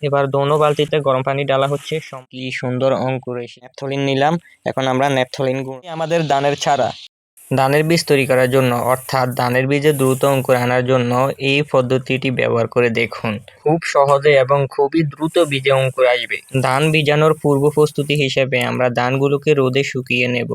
এবার দোনো বালতিতে গরম পানি ডালা হচ্ছে। কি সুন্দর অঙ্কুর এসে ন্যাপথলিন নিলাম। এখন আমরা ন্যাপথলিন গুঁড়ো আমাদের ধানের ছাড়া ধানের বীজ তৈরি করার জন্য, অর্থাৎ ধানের বীজে দ্রুত অঙ্কুর আনার জন্য এই পদ্ধতিটি ব্যবহার করে দেখুন। খুব সহজে এবং খুবই দ্রুত বীজে অঙ্কুর আসবে। ধান বীজানোর পূর্ব প্রস্তুতি হিসেবে আমরা ধানগুলোকে রোদে শুকিয়ে নেব।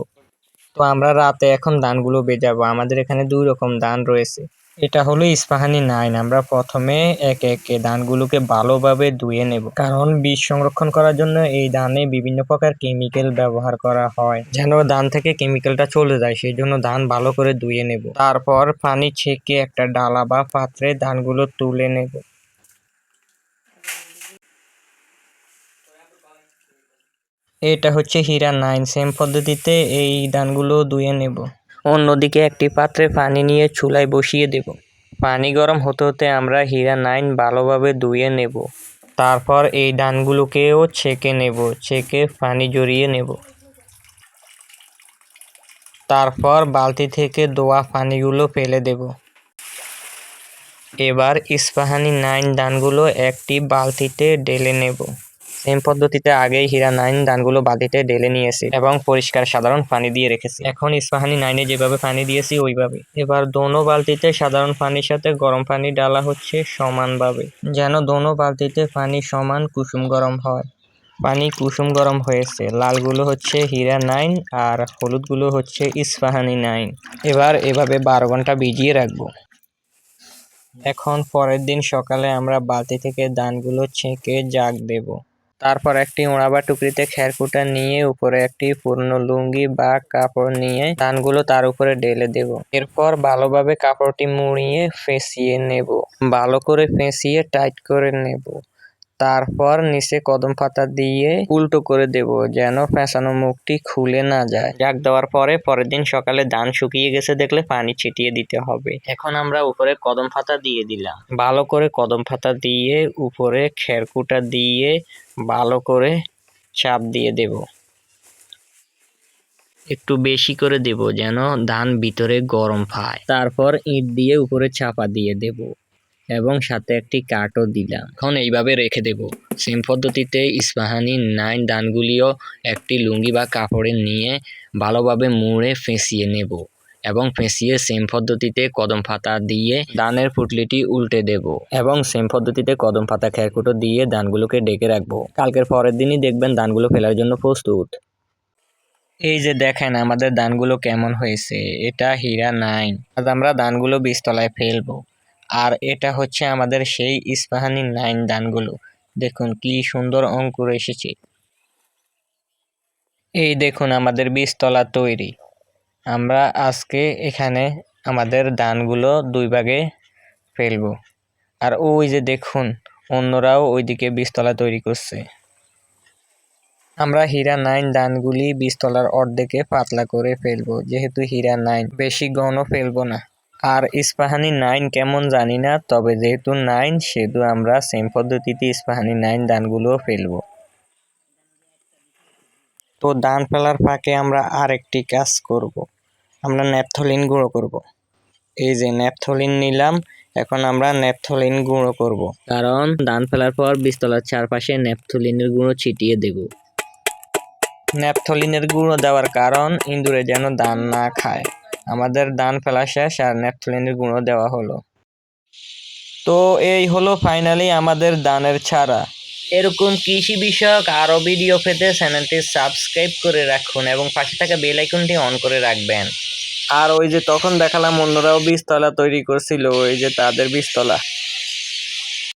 তো আমরা রাতে এখন ধানগুলো ভেজাবো। আমাদের এখানে 2 রকম ধান রয়েছে। এটা হলো ইস্পাহানি 9। আমরা প্রথমে একে একে ধানগুলোকে ভালোভাবে ধুয়ে নেব, কারণ বীজ সংরক্ষণ করার জন্য এই ধানে বিভিন্ন প্রকার কেমিক্যাল ব্যবহার করা হয়। যেন ধান থেকে কেমিক্যালটা চলে যায়, সেই জন্য ধান ভালো করে ধুয়ে নেব। তারপর পানি ছেঁকে একটা ডালা বা পাত্রে ধানগুলো তুলে নেব। এটা হচ্ছে হীরা 9। সেম পদ্ধতিতে এই ধানগুলো ধুয়ে নেব। অন্যদিকে একটি পাত্রে পানি নিয়ে চুলায় বসিয়ে দেব। পানি গরম হতে হতে আমরা হীরা 9 ভালোভাবে ধুয়ে নেব। তারপর এই ধানগুলোকেও ছেঁকে নেব, ছেঁকে পানি ঝরিয়ে নেব। তারপর বালতি থেকে ধোয়া পানিগুলো ফেলে দেব। এবার ইস্পাহানি 9 ধানগুলো একটি বালতিতে ঢেলে নেব। সেম পদ্ধতিতে আগেই হীরা 9 ধানগুলো বালতিতে ঢেলে নিয়েছি এবং পরিষ্কার সাধারণ পানি দিয়ে রেখেছি। এখন ইস্পাহানি 9-এ যেভাবে পানি দিয়েছি ওইভাবে। এবার দোনো বালতিতে সাধারণ পানির সাথে গরম পানি ডালা হচ্ছে সমানভাবে, যেন দোনো বালতিতে পানি সমান কুসুম গরম হয়। পানি কুসুম গরম হয়েছে। লালগুলো হচ্ছে হীরা 9 আর হলুদগুলো হচ্ছে ইস্পাহানি 9। এবার এভাবে 12 ঘন্টা ভিজিয়ে রাখবো। এখন পরের দিন সকালে আমরা বালতি থেকে ধানগুলো ছেঁকে জাগ দেব। তারপর একটি ওড়া বা টুকরিতে খেরকুটা নিয়ে উপরে একটি পুরনো লুঙ্গি বা কাপড় নিয়ে ধানগুলো তার উপরে ঢেলে দেব। এরপর ভালোভাবে কাপড়টি মুড়িয়ে ফেঁসিয়ে নেব। ভালো করে ফেঁসিয়ে টাইট করে নেব। তারপর নিচে কদম পাতা দিয়ে উল্টো করে দেব, যেন ফেঁসানো মুখটি খুলে না যায়। জাগ দেওয়ার পরের দিন সকালে ধান শুকিয়ে গেছে দেখলে পানি ছিটিয়ে দিতে হবে। এখন আমরা উপরে কদম পাতা দিয়ে দিলাম। ভালো করে কদম পাতা দিয়ে উপরে খেরকুটা দিয়ে ভালো করে চাপ দিয়ে দেব। একটু বেশি করে দেব যেন ধান ভিতরে গরম পায়। তারপর ইট দিয়ে উপরে চাপা দিয়ে দেব এবং সাথে একটি কাঠও দিলাম। এখন এইভাবে রেখে দেব। সেম পদ্ধতিতে ইস্পাহানি 9 ধানগুলিও একটি লুঙ্গি বা কাপড়ে নিয়ে ভালোভাবে মুড়ে ফেঁসিয়ে নেব এবং ফেঁসিয়ে সেম পদ্ধতিতে কদম পাতা দিয়ে ধানের পুটলিটি উল্টে দেব এবং সেম পদ্ধতিতে কদম পাতা খেরকুটো দিয়ে ধানগুলোকে ডেকে রাখবো। কালকের পরের দিনই দেখবেন ধানগুলো ফেলার জন্য প্রস্তুত। এই যে দেখেন আমাদের ধানগুলো কেমন হয়েছে। এটা হীরা 9। আজ আমরা ধানগুলো বীজতলায় ফেলবো। আর এটা হচ্ছে আমাদের সেই ইস্পাহানি 9 ধানগুলো। দেখুন কি সুন্দর অঙ্কুর এসেছে। এই দেখুন আমাদের বীজতলা তৈরি। আমরা আজকে এখানে আমাদের ধানগুলো 2 ভাগে ফেলবো। আর ওই যে দেখুন অন্যরাও ওইদিকে বীজতলা তৈরি করছে। আমরা হীরা 9 ধানগুলি বীজতলার অর্ধেকে পাতলা করে ফেলবো, যেহেতু হীরা 9 বেশি ঘন ফেলবো না। আর ইস্পাহানি 9 কেমন জানি না, তবে যেহেতু 9 সেহেতু আমরা সেম পদ্ধতিতে ইস্পাহানি 9 ধানগুলোও ফেলবো। তো ধান ফেলার ফাঁকে আমরা আরেকটি কাজ করব। আমরা ন্যাপথলিন গুঁড়ো করব। এই যে ন্যাপথলিন নিলাম। এখন আমরা ন্যাপথলিন গুঁড়ো করব, কারণ ধান ফেলার পর বীজতলার চারপাশে ন্যাপথলিনের গুঁড়ো ছিটিয়ে দেব। ন্যাপথলিনের গুঁড়ো দেওয়ার কারণ ইঁদুরে যেন ধান না খায়। আমাদের ধান ফেলা শেষ আর ন্যাপথলিনের গুঁড়ো দেওয়া হলো। তো এই হলো ফাইনালি আমাদের ধানের ছাড়া। এরকম কৃষি বিষয়ক আরও ভিডিও পেতে চ্যানেলটি সাবস্ক্রাইব করে রাখুন এবং পাশে থাকা বেল আইকনটি অন করে রাখবেন। আর ওই যে তখন দেখালাম অন্যরাও বীজতলা তৈরি করছিল, ওই যে তাদের বীজতলা।